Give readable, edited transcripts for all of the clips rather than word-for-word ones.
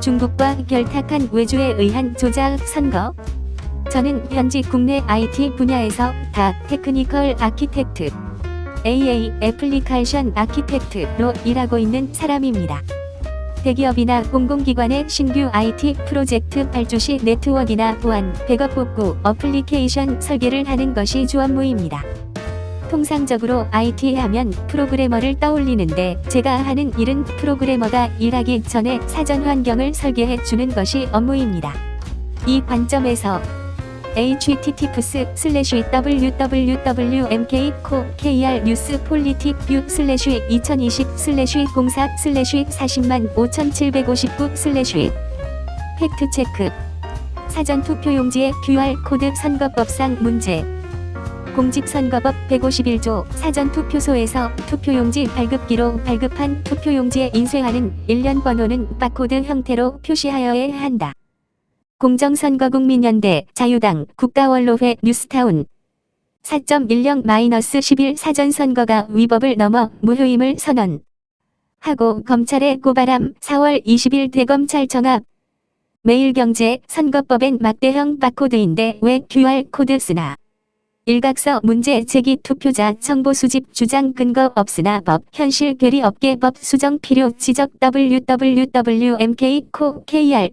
중국과 결탁한 외주에 의한 조작 선거. 저는 현지 국내 IT 분야에서 다 테크니컬 아키텍트, AA 애플리케이션 아키텍트로 일하고 있는 사람입니다. 대기업이나 공공기관의 신규 IT 프로젝트 발주 시 네트워크나 보안, 백업 복구, 어플리케이션 설계를 하는 것이 주 업무입니다. 통상적으로 IT 하면 프로그래머를 떠올리는데 제가 하는 일은 프로그래머가 일하기 전에 사전 환경을 설계해 주는 것이 업무입니다. 이 관점에서 https://www.mkko.kr/news/2020/04/405759/ 팩트체크. 사전투표용지의 QR코드 선거법상 문제. 공직선거법 151조 사전투표소에서 투표용지 발급기로 발급한 투표용지에 인쇄하는 일련 번호는 바코드 형태로 표시하여야 한다. 공정선거국민연대, 자유당, 국가원로회, 뉴스타운. 4.10-11 사전선거가 위법을 넘어 무효임을 선언. 하고 검찰에 고발함. 4월 20일 대검찰청 앞. 매일경제. 선거법엔 막대형 바코드인데 왜 QR코드 쓰나. 일각서 문제 제기. 투표자 정보 수집 주장 근거 없으나 법 현실 괴리 없게 법 수정 필요 지적. www.mkko.kr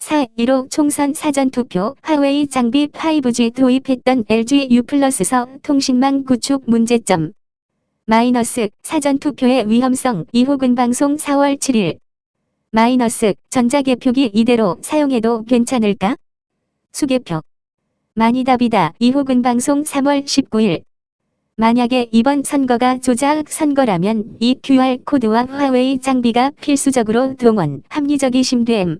4.15 총선 사전투표 화웨이 장비 5G 도입했던 LG U+서 통신망 구축 문제점. 마이너스 사전투표의 위험성 이호근 방송 4월 7일. 마이너스 전자개표기 이대로 사용해도 괜찮을까? 수개표. 많이 답이다 이호근 방송 3월 19일. 만약에 이번 선거가 조작 선거라면 이 QR코드와 화웨이 장비가 필수적으로 동원 합리적이심됨.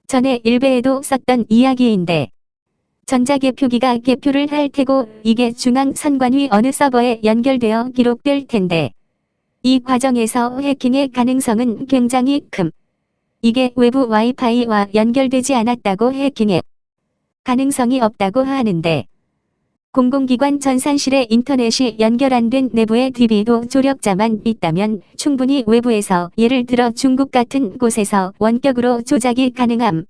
전에 일베에도 썼던 이야기인데 전자개표기가 개표를 할 테고 이게 중앙선관위 어느 서버에 연결되어 기록될 텐데 이 과정에서 해킹의 가능성은 굉장히 큼. 이게 외부 와이파이와 연결되지 않았다고 해킹의 가능성이 없다고 하는데 공공기관 전산실에 인터넷이 연결 안 된 내부의 DB도 조력자만 있다면 충분히 외부에서 예를 들어 중국 같은 곳에서 원격으로 조작이 가능함.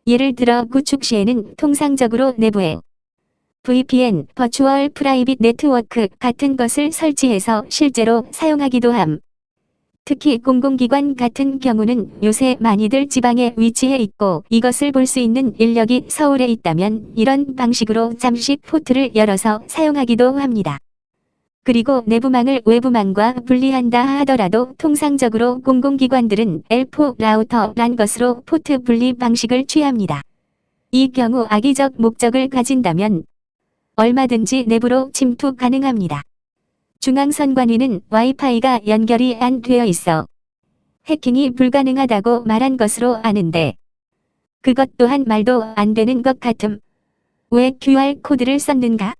예를 들어 구축 시에는 통상적으로 내부에 VPN, 버추얼 프라이빗 네트워크 같은 것을 설치해서 실제로 사용하기도 함. 특히 공공기관 같은 경우는 요새 많이들 지방에 위치해 있고 이것을 볼 수 있는 인력이 서울에 있다면 이런 방식으로 잠시 포트를 열어서 사용하기도 합니다. 그리고 내부망을 외부망과 분리한다 하더라도 통상적으로 공공기관들은 L4 라우터란 것으로 포트 분리 방식을 취합니다. 이 경우 악의적 목적을 가진다면 얼마든지 내부로 침투 가능합니다. 중앙선관위는 와이파이가 연결이 안 되어 있어 해킹이 불가능하다고 말한 것으로 아는데 그것 또한 말도 안 되는 것 같음. 왜 QR코드를 썼는가?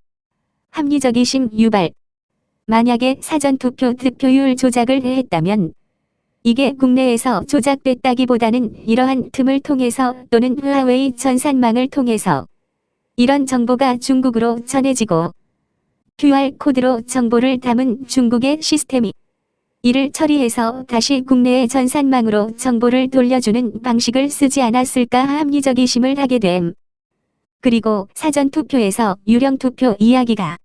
합리적이심 유발. 만약에 사전투표 득표율 조작을 했다면 이게 국내에서 조작됐다기보다는 이러한 틈을 통해서 또는 화웨이 전산망을 통해서 이런 정보가 중국으로 전해지고 QR코드로 정보를 담은 중국의 시스템이 이를 처리해서 다시 국내의 전산망으로 정보를 돌려주는 방식을 쓰지 않았을까 합리적이심을 하게 됨. 그리고 사전투표에서 유령투표 이야기가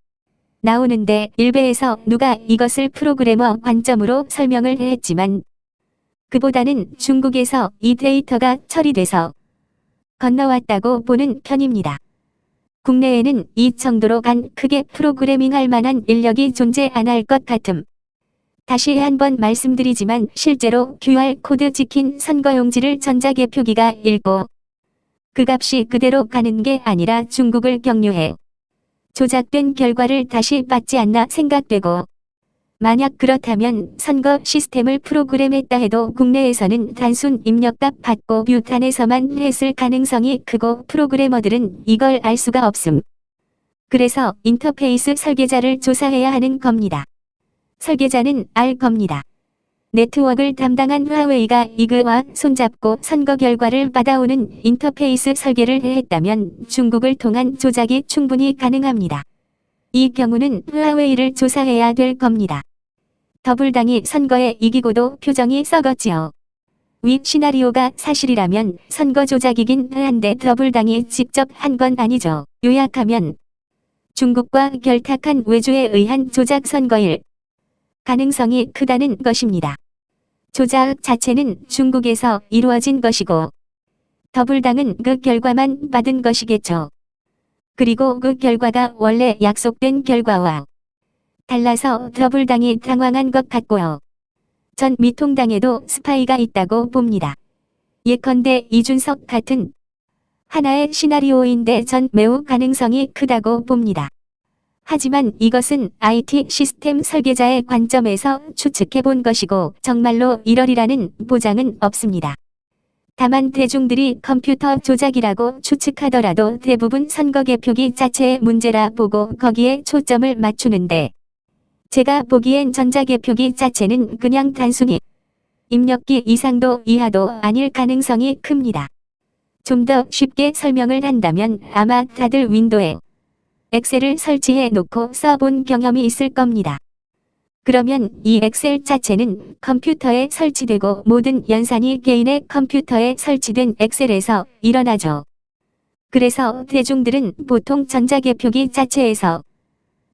나오는데 일베에서 누가 이것을 프로그래머 관점으로 설명을 했지만 그보다는 중국에서 이 데이터가 처리돼서 건너왔다고 보는 편입니다. 국내에는 이 정도로 간 크게 프로그래밍할 만한 인력이 존재 안 할 것 같음. 다시 한번 말씀드리지만 실제로 QR코드 찍힌 선거용지를 전자개표기가 읽고 그 값이 그대로 가는 게 아니라 중국을 경유해 조작된 결과를 다시 받지 않나 생각되고 만약 그렇다면 선거 시스템을 프로그램했다 해도 국내에서는 단순 입력값 받고 뷰탄에서만 했을 가능성이 크고 프로그래머들은 이걸 알 수가 없음. 그래서 인터페이스 설계자를 조사해야 하는 겁니다. 설계자는 알 겁니다. 네트워크를 담당한 화웨이가 이그와 손잡고 선거 결과를 받아오는 인터페이스 설계를 했다면 중국을 통한 조작이 충분히 가능합니다. 이 경우는 화웨이를 조사해야 될 겁니다. 더불당이 선거에 이기고도 표정이 썩었지요. 위 시나리오가 사실이라면 선거 조작이긴 한데 더불당이 직접 한 건 아니죠. 요약하면 중국과 결탁한 외주에 의한 조작 선거일 가능성이 크다는 것입니다. 조작 자체는 중국에서 이루어진 것이고 더불당은 그 결과만 받은 것이겠죠. 그리고 그 결과가 원래 약속된 결과와 달라서 더불당이 당황한 것 같고요. 전 미통당에도 스파이가 있다고 봅니다. 예컨대 이준석 같은 하나의 시나리오인데 전 매우 가능성이 크다고 봅니다. 하지만 이것은 IT 시스템 설계자의 관점에서 추측해 본 것이고 정말로 이러리라는 보장은 없습니다. 다만 대중들이 컴퓨터 조작이라고 추측하더라도 대부분 선거 개표기 자체의 문제라 보고 거기에 초점을 맞추는데 제가 보기엔 전자개표기 자체는 그냥 단순히 입력기 이상도 이하도 아닐 가능성이 큽니다. 좀 더 쉽게 설명을 한다면 아마 다들 윈도우에 엑셀을 설치해 놓고 써본 경험이 있을 겁니다. 그러면 이 엑셀 자체는 컴퓨터에 설치되고 모든 연산이 개인의 컴퓨터에 설치된 엑셀에서 일어나죠. 그래서 대중들은 보통 전자개표기 자체에서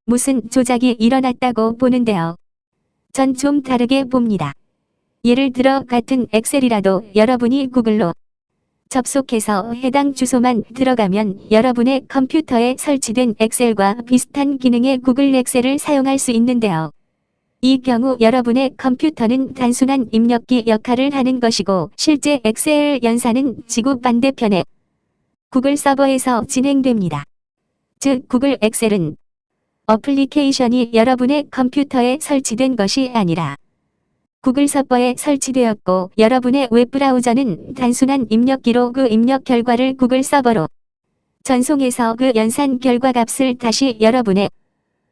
무슨 조작이 일어났다고 보는데요. 전 좀 다르게 봅니다. 예를 들어 같은 엑셀이라도 여러분이 구글로 접속해서 해당 주소만 들어가면 여러분의 컴퓨터에 설치된 엑셀과 비슷한 기능의 구글 엑셀을 사용할 수 있는데요. 이 경우 여러분의 컴퓨터는 단순한 입력기 역할을 하는 것이고 실제 엑셀 연산은 지구 반대편의 구글 서버에서 진행됩니다. 즉 구글 엑셀은 어플리케이션이 여러분의 컴퓨터에 설치된 것이 아니라 구글 서버에 설치되었고 여러분의 웹브라우저는 단순한 입력기로 그 입력 결과를 구글 서버로 전송해서 그 연산 결과 값을 다시 여러분의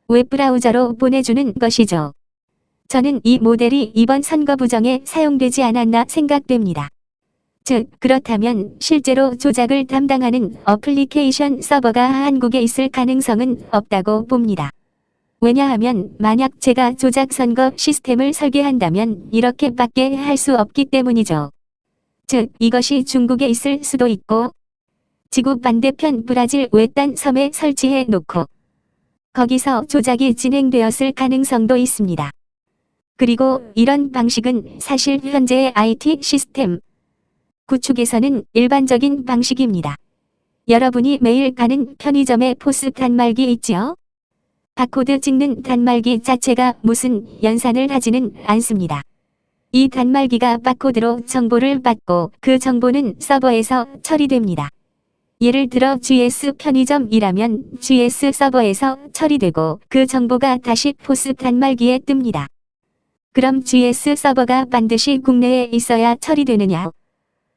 웹브라우저로 보내주는 것이죠. 저는 이 모델이 이번 선거 부정에 사용되지 않았나 생각됩니다. 즉 그렇다면 실제로 조작을 담당하는 어플리케이션 서버가 한국에 있을 가능성은 없다고 봅니다. 왜냐하면 만약 제가 조작 선거 시스템을 설계한다면 이렇게밖에 할 수 없기 때문이죠. 즉 이것이 중국에 있을 수도 있고 지구 반대편 브라질 외딴 섬에 설치해 놓고 거기서 조작이 진행되었을 가능성도 있습니다. 그리고 이런 방식은 사실 현재의 IT 시스템 구축에서는 일반적인 방식입니다. 여러분이 매일 가는 편의점에 포스 단말기 있지요? 바코드 찍는 단말기 자체가 무슨 연산을 하지는 않습니다. 이 단말기가 바코드로 정보를 받고 그 정보는 서버에서 처리됩니다. 예를 들어 GS 편의점이라면 GS 서버에서 처리되고 그 정보가 다시 포스 단말기에 뜹니다. 그럼 GS 서버가 반드시 국내에 있어야 처리되느냐?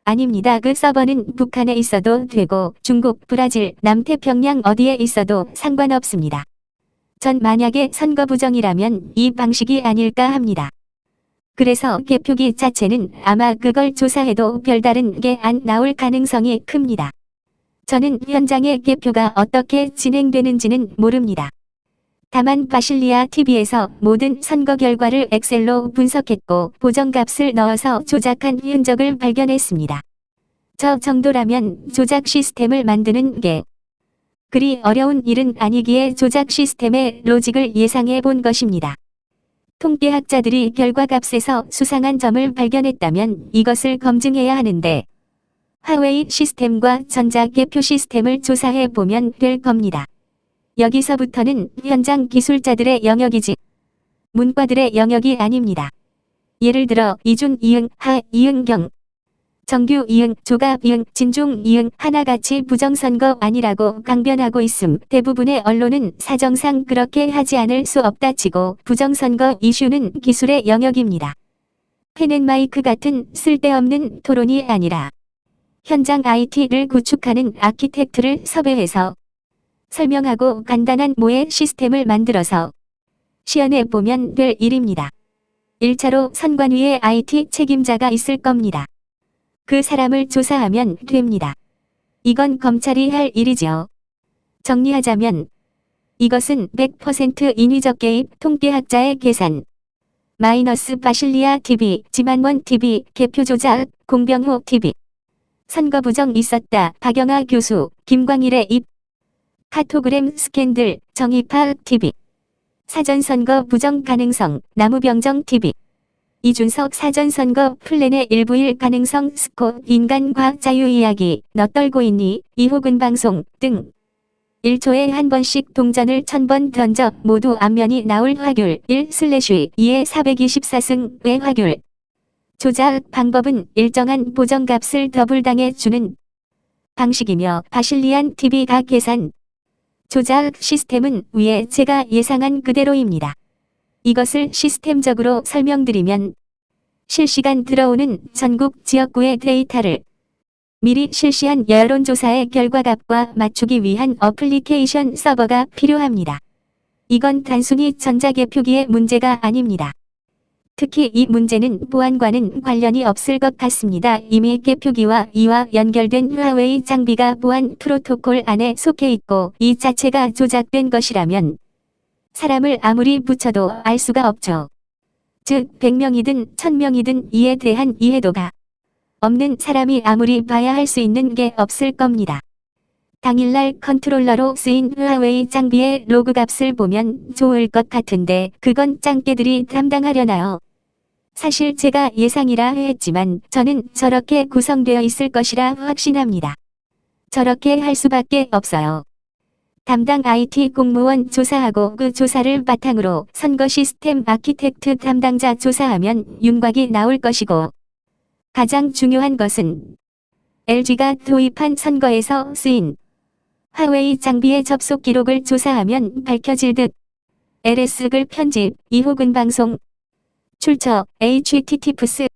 아닙니다. 그 서버는 북한에 있어도 되고 중국, 브라질, 남태평양 어디에 있어도 상관없습니다. 전 만약에 선거 부정이라면 이 방식이 아닐까 합니다. 그래서 개표기 자체는 아마 그걸 조사해도 별다른 게 안 나올 가능성이 큽니다. 저는 현장의 개표가 어떻게 진행되는지는 모릅니다. 다만 바실리아 TV에서 모든 선거 결과를 엑셀로 분석했고 보정값을 넣어서 조작한 흔적을 발견했습니다. 저 정도라면 조작 시스템을 만드는 게 그리 어려운 일은 아니기에 조작 시스템의 로직을 예상해 본 것입니다. 통계학자들이 결과값에서 수상한 점을 발견했다면 이것을 검증해야 하는데 화웨이 시스템과 전자개표 시스템을 조사해 보면 될 겁니다. 여기서부터는 현장 기술자들의 영역이지 문과들의 영역이 아닙니다. 예를 들어 이준 이응, 하 이응 경, 정규 이응, 조갑 이응, 진중 이응 하나같이 부정선거 아니라고 강변하고 있음. 대부분의 언론은 사정상 그렇게 하지 않을 수 없다 치고 부정선거 이슈는 기술의 영역입니다. 펜앤마이크 같은 쓸데없는 토론이 아니라 현장 IT를 구축하는 아키텍트를 섭외해서 설명하고 간단한 모의 시스템을 만들어서 시연해 보면 될 일입니다. 1차로 선관위에 IT 책임자가 있을 겁니다. 그 사람을 조사하면 됩니다. 이건 검찰이 할 일이지요. 정리하자면 이것은 100% 인위적 개입 통계학자의 계산. 마이너스 바실리아 TV, 지만원 TV, 개표 조작, 공병호 TV. 선거 부정 있었다. 박영하 교수, 김광일의 입. 카토그램 스캔들, 정의파 TV. 사전선거 부정 가능성, 나무병정 TV. 이준석 사전선거 플랜의 일부일 가능성 스코 인간과학 자유 이야기 너 떨고 있니 이호근 방송 등 1초에 한 번씩 동전을 1000번 던져 모두 앞면이 나올 화귤 1/2의 424승의 화귤. 조작 방법은 일정한 보정값을 더블당해 주는 방식이며 바실리안 TV 각 계산. 조작 시스템은 위에 제가 예상한 그대로입니다. 이것을 시스템적으로 설명드리면 실시간 들어오는 전국 지역구의 데이터를 미리 실시한 여론조사의 결과값과 맞추기 위한 어플리케이션 서버가 필요합니다. 이건 단순히 전자개표기의 문제가 아닙니다. 특히 이 문제는 보안과는 관련이 없을 것 같습니다. 이미 개표기와 이와 연결된 화웨이 장비가 보안 프로토콜 안에 속해 있고 이 자체가 조작된 것이라면 사람을 아무리 붙여도 알 수가 없죠. 즉 100명이든 1000명이든 이에 대한 이해도가 없는 사람이 아무리 봐야 할 수 있는 게 없을 겁니다. 당일날 컨트롤러로 쓰인 화웨이 장비의 로그 값을 보면 좋을 것 같은데 그건 짱깨들이 담당하려나요? 사실 제가 예상이라 했지만 저는 저렇게 구성되어 있을 것이라 확신합니다. 저렇게 할 수밖에 없어요. 담당 IT 공무원 조사하고 그 조사를 바탕으로 선거 시스템 아키텍트 담당자 조사하면 윤곽이 나올 것이고 가장 중요한 것은 LG가 도입한 선거에서 쓰인 화웨이 장비의 접속 기록을 조사하면 밝혀질 듯. LS 글 편집 이호근 방송 출처 https